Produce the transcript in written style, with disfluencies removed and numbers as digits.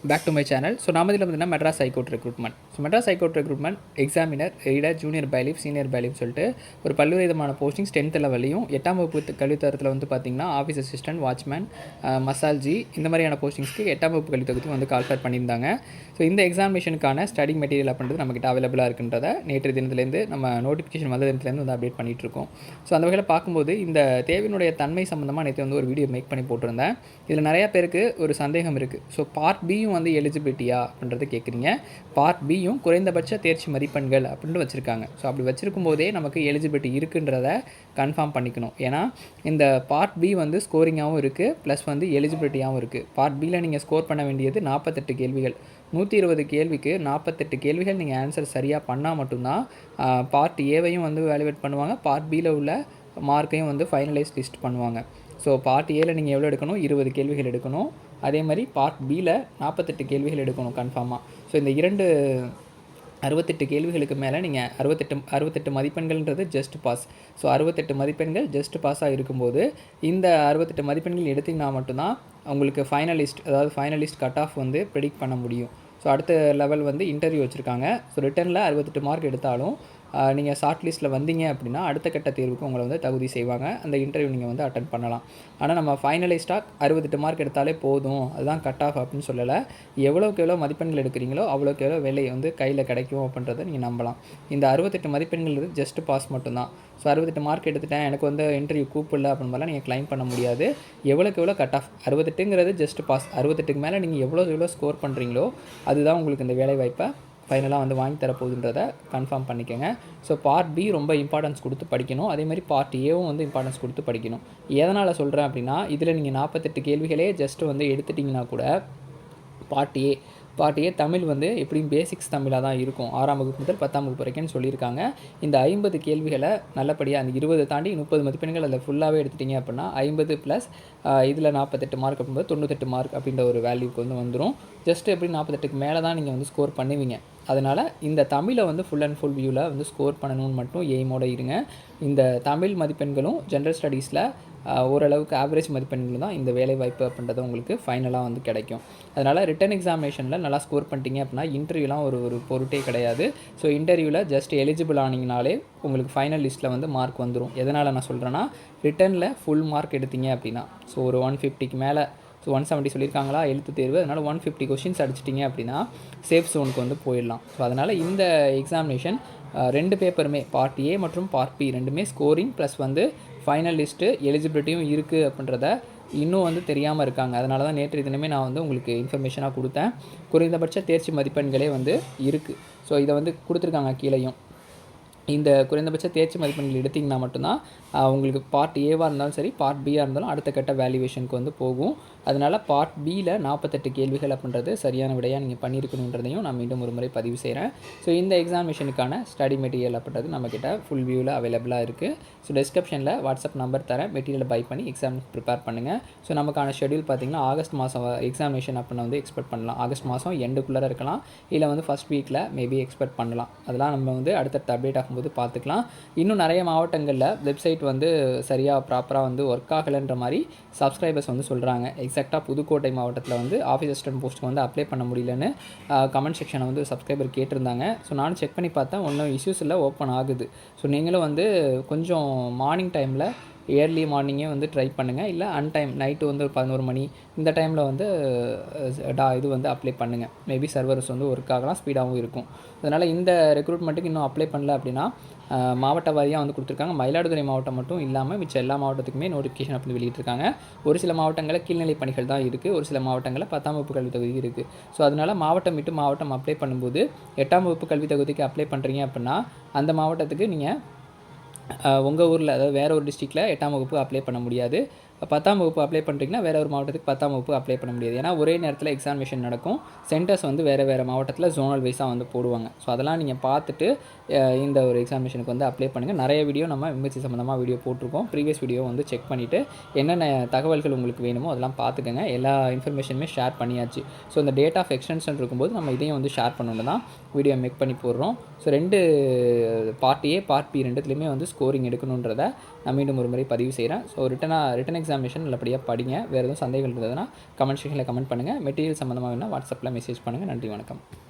Back to my channel. So நாம இதில் பார்த்தீங்கன்னா Madras high court recruitment. So Madras high court recruitment examiner, reader, junior bailiff, senior bailiff சொல்லிட்டு ஒரு பல்வேறு விதமான போஸ்டிங்ஸ் 10th லெவல்லையும் 8ஆம் வகுப்பு கல்வித்தரத்தில் வந்து பார்த்திங்கன்னா ஆஃபீஸ் அசிஸ்டன்ட், வாட்ச்மேன், மசால்ஜி இந்த மாதிரியான போஸ்டிங்ஸ்க்கு 8ஆம் வகுப்பு கல்வித்தொகுதி வந்து கால்ஃபர் பண்ணியிருந்தாங்க. ஸோ இந்த எக்ஸாமினேஷனுக்கான ஸ்டடி மெட்டீரியல் அப்படின்றது நம்மகிட்ட அவைலபிளாக இருக்குன்றத நேற்று தினத்துலேருந்து நம்ம நோட்டிஃபிகேஷன் வந்த தினத்துலேருந்து வந்து அப்டேட் பண்ணிகிட்டு இருக்கோம். ஸோ அந்த வகையில் பார்க்கும்போது இந்த தேர்வினுடைய தன்மை சம்மந்தமாக நேற்று வந்து ஒரு வீடியோ மேக் பண்ணி போட்டிருந்தேன். இதில் நிறையா பேருக்கு ஒரு சந்தேகம் இருக்குது. ஸோ பார்ட் பியும் வந்து எலிஜிபிலிட்டியா அப்படின்றத கேட்குறீங்க. பார்ட் பியும் குறைந்தபட்ச தேர்ச்சி மதிப்பெண்கள் அப்படின்ட்டு வச்சுருக்காங்க. ஸோ அப்படி வச்சுருக்கும் போதே நமக்கு எலிஜிபிலிட்டி இருக்குன்றத கன்ஃபார்ம் பண்ணிக்கணும். ஏன்னா இந்த பார்ட் பி வந்து ஸ்கோரிங்காகவும் இருக்குது, ப்ளஸ் வந்து எலிஜிபிலிட்டியாகவும் இருக்குது. பார்ட் பியில் நீங்கள் ஸ்கோர் பண்ண வேண்டியது 48 கேள்விகள். 120 கேள்விக்கு 48 கேள்விகள் நீங்கள் ஆன்சர் சரியாக பண்ணால் மட்டும்தான் பார்ட் ஏவையும் வந்து வேல்யூவேட் பண்ணுவாங்க, பார்ட் பியில் உள்ள மார்க்கையும் வந்து ஃபைனலைஸ் லிஸ்ட் பண்ணுவாங்க. ஸோ பார்ட் ஏல நீங்கள் எவ்வளோ எடுக்கணும்? 20 கேள்விகள் எடுக்கணும். அதே மாதிரி பார்ட் பியில் 48 கேள்விகள் எடுக்கணும் கன்ஃபார்மாக. ஸோ இந்த 68 கேள்விகளுக்கு மேலே நீங்கள் 68 மதிப்பெண்கள்ன்றது ஜஸ்ட் பாஸ். ஸோ 68 மதிப்பெண்கள் ஜஸ்ட் பாஸாக இருக்கும்போது இந்த 68 மதிப்பெண்கள் எடுத்திங்கன்னா மட்டும்தான் உங்களுக்கு ஃபைனலிஸ்ட் கட் ஆஃப் வந்து ப்ரெடிக்ட் பண்ண முடியும். ஸோ அடுத்த லெவல் வந்து இன்டர்வியூ வச்சுருக்காங்க. ஸோ ரிட்டனில் 68 மார்க் எடுத்தாலும் நீங்கள் ஷார்ட் லிஸ்ட்டில் வந்தீங்க அப்படின்னா அடுத்த கட்ட தேர்வுக்கு உங்களை வந்து தகுதி செய்வாங்க. அந்த இன்டர்வியூ நீங்கள் வந்து அட்டன் பண்ணலாம். ஆனால் நம்ம ஃபைனலிஸ்ட்டாக 68 மார்க் எடுத்தாலே போதும், அதுதான் கட் ஆஃப் அப்படின்னு சொல்லலை. எவ்வளோக்கு எவ்வளோ மதிப்பெண்கள் எடுக்கிறீங்களோ அவ்வளோக்கு எவ்வளோ வேலை வந்து கையில் கிடைக்கும் அப்படின்றத நீங்கள் நம்பலாம். இந்த 68 மதிப்பெண்கள் ஜஸ்ட் பாஸ் மட்டும்தான். ஸோ 68 மார்க் எடுத்துட்டேன், எனக்கு வந்து இன்டர்வியூ கூப்பிடல அப்படின்னு மாதிரிலாம் நீங்கள் கிளைம் பண்ண முடியாது. எவ்வளோக்கு எவ்வளோ கட் ஆஃப் 68ங்கிறது ஜஸ்ட் பாஸ். 68க்கு மேலே நீங்கள் எவ்வளோ ஸ்கோர் பண்ணுறீங்களோ அதுதான் உங்களுக்கு இந்த வேலை வாய்ப்பை ஃபைனலாக வந்து வாங்கி தரப்போகுதுன்றதை கன்ஃபார்ம் பண்ணிக்கோங்க. ஸோ பார்ட் பி ரொம்ப இம்பார்ட்டன்ஸ் கொடுத்து படிக்கணும். அதேமாதிரி பார்ட் ஏவும் வந்து இம்பார்ட்டன்ஸ் கொடுத்து படிக்கணும். எதனால் சொல்கிறேன் அப்படின்னா, இதில் நீங்கள் 48 கேள்விகளே ஜஸ்ட்டு வந்து எடுத்துட்டிங்கன்னா கூட பார்ட் ஏ தமிழ் வந்து எப்படியும் பேசிக்ஸ் தமிழாக தான் இருக்கும். 6ஆம் வகுப்பு முதல் 10ஆம் வகுப்பு வரைக்கும்னு சொல்லியிருக்காங்க. இந்த 50 கேள்விகளை நல்லபடியாக அந்த 20 தாண்டி 30 மதிப்பெண்கள் அதில் ஃபுல்லாகவே எடுத்துட்டிங்க அப்படின்னா 50 ப்ளஸ் இதில் 48 மார்க் அப்படின்போது 98 மார்க் அப்படின்ற ஒரு வேல்யூக்கு வந்து வந்துடும். ஜஸ்ட்டு எப்படி 48க்கு மேலே தான் நீங்கள் வந்து ஸ்கோர் பண்ணுவீங்க. அதனால் இந்த தமிழை வந்து ஃபுல் அண்ட் ஃபுல் வியூவில் வந்து ஸ்கோர் பண்ணணும்னு மட்டும் எய்மோடு இருங்க. இந்த தமிழ் மதிப்பெண்களும் ஜென்ரல் ஸ்டடீஸில் ஓரளவுக்கு ஆவரேஜ் மதிப்பெண்கள் தான் இந்த வேலைவாய்ப்பு அப்படின்றது உங்களுக்கு ஃபைனலாக வந்து கிடைக்கும். அதனால் ரிட்டன் எக்ஸாமினேஷனில் நல்லா ஸ்கோர் பண்ணிட்டீங்க அப்படின்னா இன்டர்வியூலாம் ஒரு பொருட்டே கிடையாது. ஸோ இன்டர்வியூவில் ஜஸ்ட் எலிஜிபிள் ஆனீங்கனாலே உங்களுக்கு ஃபைனல் லிஸ்ட்டில் வந்து மார்க் வந்துடும். எதனால் நான் சொல்கிறேன்னா, ரிட்டனில் ஃபுல் மார்க் எடுத்தீங்க அப்படின்னா, ஸோ ஒரு 150க்கு மேலே, ஸோ 170 சொல்லியிருக்காங்களா எழுத்து தேர்வு, அதனால் 150 கொஷின்ஸ் அடிச்சிட்டிங்க அப்படின்னா சேஃப் ஜோனுக்கு வந்து போயிடலாம். ஸோ அதனால் இந்த எக்ஸாமினேஷன் 2 பேப்பருமே பார்ட் ஏ மற்றும் பார்ட் பி ரெண்டுமே ஸ்கோரிங் ப்ளஸ் வந்து ஃபைனல் லிஸ்ட்டு எலிஜிபிலிட்டியும் இருக்குது அப்படின்றத இன்னும் வந்து தெரியாமல் இருக்காங்க. அதனால தான் நேற்று தினமே நான் வந்து உங்களுக்கு இன்ஃபர்மேஷனாக கொடுத்தேன். குறைந்தபட்ச தேர்ச்சி மதிப்பெண்களே வந்து இருக்குது. ஸோ இதை வந்து கொடுத்துருக்காங்க கீழேயும். இந்த குறைந்தபட்ச தேர்ச்சி மதிப்பெண்கள் எடுத்திங்கன்னா மட்டும்தான் உங்களுக்கு பார்ட் ஏவாக இருந்தாலும் சரி, பார்ட் பியாக இருந்தாலும் அடுத்த கட்ட வேல்யூவேஷனுக்கு வந்து போகும். அதனால் பார்ட் பியில் 48 கேள்விகள் அப்படின்றது சரியான விடையாக நீங்கள் பண்ணியிருக்கணுன்றதையும் நான் மீண்டும் ஒரு முறை பதிவு செய்கிறேன். ஸோ இந்த எக்ஸாமினேஷனுக்கான ஸ்டடி மெட்டீரியல் அப்படின்றது நம்மக்கிட்ட ஃபுல் வியூவில் அவைலபிளாக இருக்குது. ஸோ டிஸ்கிரிப்ஷனில் வாட்ஸ்அப் நம்பர் தரேன், மெட்டீரியலை பை பண்ணி எக்ஸாம் ப்ரிப்பேர் பண்ணுங்கள். ஸோ நமக்கான ஷெடியூல் பார்த்திங்கன்னா ஆகஸ்ட் மாதம் எக்ஸாமினேஷன் அப்படின்னு வந்து எக்ஸ்பெக்ட் பண்ணலாம். ஆகஸ்ட் மாதம் எண்டுக்குள்ளே இருக்கலாம், இல்லை வந்து ஃபஸ்ட் வீக்கில் மேபி எக்ஸ்பெக்ட் பண்ணலாம். அதெல்லாம் நம்ம வந்து அடுத்தடுத்த அப்டேட் ஆகும்போது பார்த்துக்கலாம். இன்னும் நிறைய மாவட்டங்களில் வெப்சைட் வந்து சரியாக ப்ராப்பராக வந்து ஒர்க் ஆகலைன்ற மாதிரி சப்ஸ்கிரைபர்ஸ் வந்து சொல்கிறாங்க. எக்ஸாக்டாக புதுக்கோட்டை மாவட்டத்தில் வந்து ஆஃபீஸ் அசிஸ்டன்ட் போஸ்ட்டுக்கு வந்து அப்ளை பண்ண முடியலன்னு கமெண்ட் செக்ஷனை வந்து சப்ஸ்கிரைபர் கேட்டிருந்தாங்க. ஸோ நானும் செக் பண்ணி பார்த்தேன், ஒன்றும் இஷ்யூஸ் இல்லை, ஓப்பன் ஆகுது. ஸோ நீங்களும் வந்து கொஞ்சம் மார்னிங் டைமில் ஏர்லி மார்னிங்கே வந்து ட்ரை பண்ணுங்கள், இல்லை அன்டைம் நைட்டு வந்து ஒரு 11 மணி இந்த டைமில் வந்து இது வந்து அப்ளை பண்ணுங்கள். மேபி சர்வர்ஸ் வந்து ஒர்க் ஆகலாம், ஸ்பீடாகவும் இருக்கும். அதனால் இந்த ரெக்ரூட்மெண்ட்டுக்கு இன்னும் அப்ளை பண்ணல அப்படின்னா மாவட்ட வாரியாக வந்து கொடுத்துருக்காங்க. மயிலாடுதுறை மாவட்டம் மட்டும் இல்லாமல் மிச்ச எல்லா மாவட்டத்துக்குமே நோட்டிஃபிகேஷன் அப்படி வெளியிட்டிருக்காங்க. ஒரு சில மாவட்டங்களில் கீழ்நிலை பணிகள் தான் இருக்குது, ஒரு சில மாவட்டங்களில் 10ஆம் வகுப்பு கல்வி தகுதி இருக்குது. ஸோ அதனால் மாவட்டம் விட்டு மாவட்டம் அப்ளை பண்ணும்போது 8ஆம் வகுப்பு கல்வி தகுதிக்கு அப்ளை பண்ணுறீங்க அப்படின்னா அந்த மாவட்டத்துக்கு நீங்கள் உங்கள் ஊரில், அதாவது வேறு ஒரு டிஸ்ட்ரிக்டில் 8ஆம் வகுப்பு அப்ளை பண்ண முடியாது. 10ஆம் வகுப்பு அப்ளை பண்ணுறீங்கன்னா வேறு ஒரு மாவட்டத்துக்கு 10ஆம் வகுப்பு அப்ளை பண்ண முடியாது. ஏன்னா ஒரே நேரத்தில் எக்ஸாமினேஷன் நடக்கும். சென்டர்ஸ் வந்து வேறு மாவட்டத்தில் ஜோனல் வைஸாக வந்து போடுவாங்க. ஸோ அதெல்லாம் நீங்கள் பார்த்துட்டு இந்த ஒரு எக்ஸாமினேஷனுக்கு வந்து அப்ளை பண்ணுங்கள். நிறைய வீடியோ நம்ம எம்எஸ்சி சம்மந்தமாக வீடியோ போட்டிருக்கோம். ப்ரீவியஸ் வீடியோ வந்து செக் பண்ணிவிட்டு என்னென்ன தகவல்கள் உங்களுக்கு வேணுமோ அதெல்லாம் பார்த்துக்கங்க. எல்லா இன்ஃபர்மேஷனுமே ஷேர் பண்ணியாச்சு. ஸோ இந்த டேட் ஆஃப் எக்ஸ்டென்ஷன் இருக்கும்போது நம்ம இதையும் வந்து ஷேர் பண்ணணும் தான் வீடியோ மேக் பண்ணி போடுறோம். So 2 part A part B ரெண்டுத்துலேயுமே வந்து ஸ்கோரிங் எடுக்கணுன்றதை நான் மீண்டும் ஒரு முறை பதிவு செய்கிறேன். ஸோ ரிட்டன் எக்ஸாமினேஷன் நல்லபடியாக படிங்க. வேறு எதுவும் சந்தேகங்கள் இருந்ததுன்னா கமெண்ட் செக்ஷனில் கமெண்ட் பண்ணுங்கள். மெட்டீரியல் சம்மந்தமாக வேணால் வாட்ஸ்அப்பில் மெசேஜ் பண்ணுங்கள். நன்றி, வணக்கம்.